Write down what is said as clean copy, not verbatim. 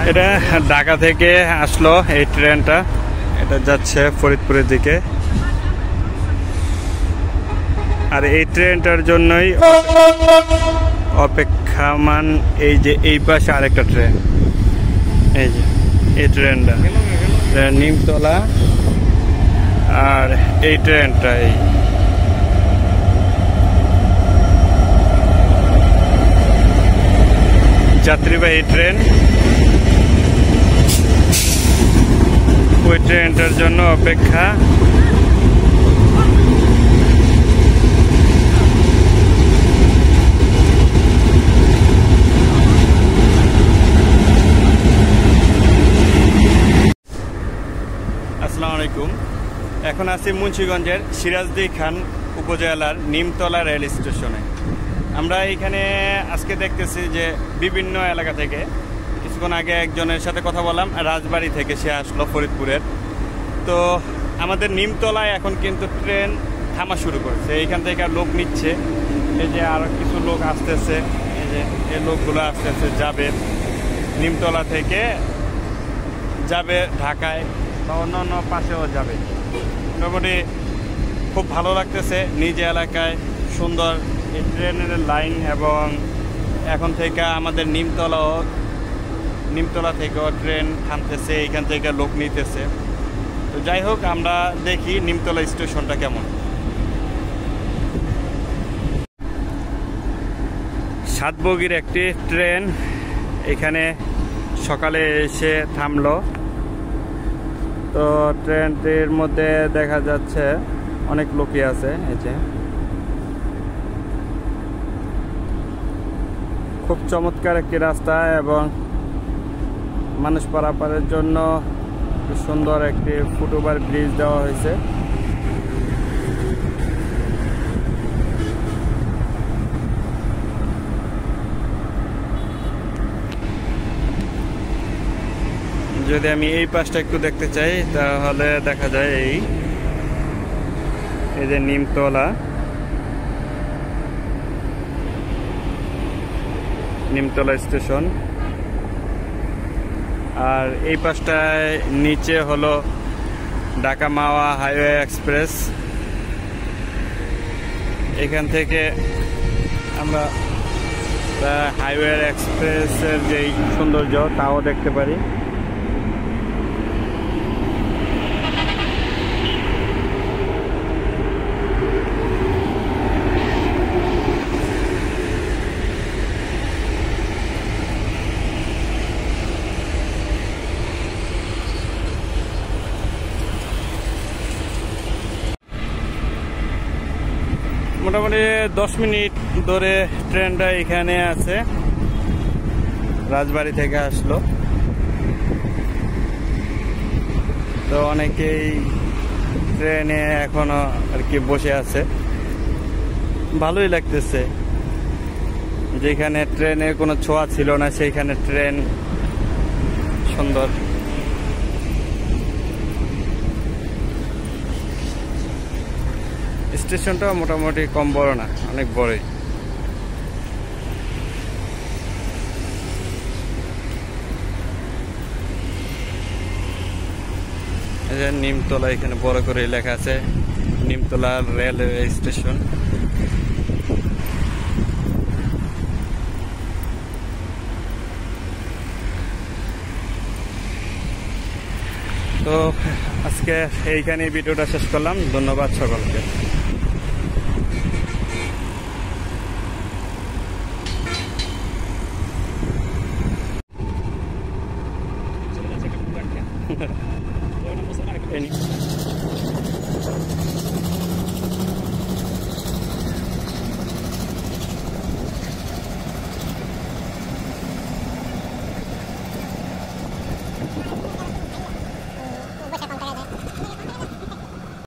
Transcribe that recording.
এটা ঢাকা থেকে আসলো এই ট্রেনটা, এটা যাচ্ছে ফরিদপুরের দিকে। আর এই ট্রেনটার জন্যই অপেক্ষামান। এই যে এই পাশে আরেকটা ট্রেন, এই যে এই ট্রেনটা নিমতলা, আর এই ট্রেনটা এই যাত্রীবাহী ট্রেন। ওই ট্রেনটার জন্য অপেক্ষা। আসসালামু আলাইকুম। এখন আছি মুন্সিগঞ্জের সিরাজদি খান উপজেলার নিমতলা রেল স্টেশনে। আমরা এখানে আজকে দেখতেছি যে বিভিন্ন এলাকা থেকে, কিছুক্ষণ আগে একজনের সাথে কথা বললাম, রাজবাড়ী থেকে সে আসলো ফরিদপুরের। তো আমাদের নিমতলায় এখন কিন্তু ট্রেন থামা শুরু করেছে, এইখান থেকে লোক নিচ্ছে। এই যে আরও কিছু লোক আসতেছে, এই যে এই লোকগুলো আসতেছে, যাবে নিমতলা থেকে, যাবে ঢাকায় বা অন্য পাশেও যাবে। মোটামুটি খুব ভালো লাগতেছে, নিজ এলাকায় সুন্দর এই ট্রেনের লাইন। এবং এখন থেকে আমাদের নিমতলা থেকেও ট্রেন থামতেছে, এইখান থেকে লোক নিতেছে। তো যাই হোক, আমরা দেখি নিমতলা স্টেশনটা কেমন। 7 বগির একটি ট্রেন এখানে সকালে এসে থামলো। তো ট্রেনটির মধ্যে দেখা যাচ্ছে অনেক লোকই আছে। এই যে খুব চমৎকার একটি রাস্তা এবং মানুষ পারাপারের জন্য সুন্দর একটি ফুটওভার ব্রিজ দেওয়া হয়েছে। যদি আমি এই পাশটা একটু দেখতে চাই তাহলে দেখা যায় এই যে নিমতলা স্টেশন। আর এই পাশটায় নিচে হলো ঢাকা মাওয়া হাইওয়ে এক্সপ্রেস। এখান থেকে আমরা হাইওয়ে এক্সপ্রেসের যেই সৌন্দর্য তাও দেখতে পারি। মোটামুটি 10 মিনিট ধরে ট্রেনটা এখানে আছে, রাজবাড়ী থেকে আসলো। তো অনেকেই ট্রেনে এখনো আর কি বসে আছে, ভালোই লাগতেছে। যেখানে ট্রেনের কোনো ছোঁয়া ছিল না সেইখানে ট্রেন সুন্দর। স্টেশনটা মোটামুটি কম বড় না, অনেক বড়ই। নিমতলা এখানে বড় করে লেখা আছে, নিমতলা রেলওয়ে স্টেশন। তো আজকে এইখানে ভিডিওটা শেষ করলাম। ধন্যবাদ সকলকে। Any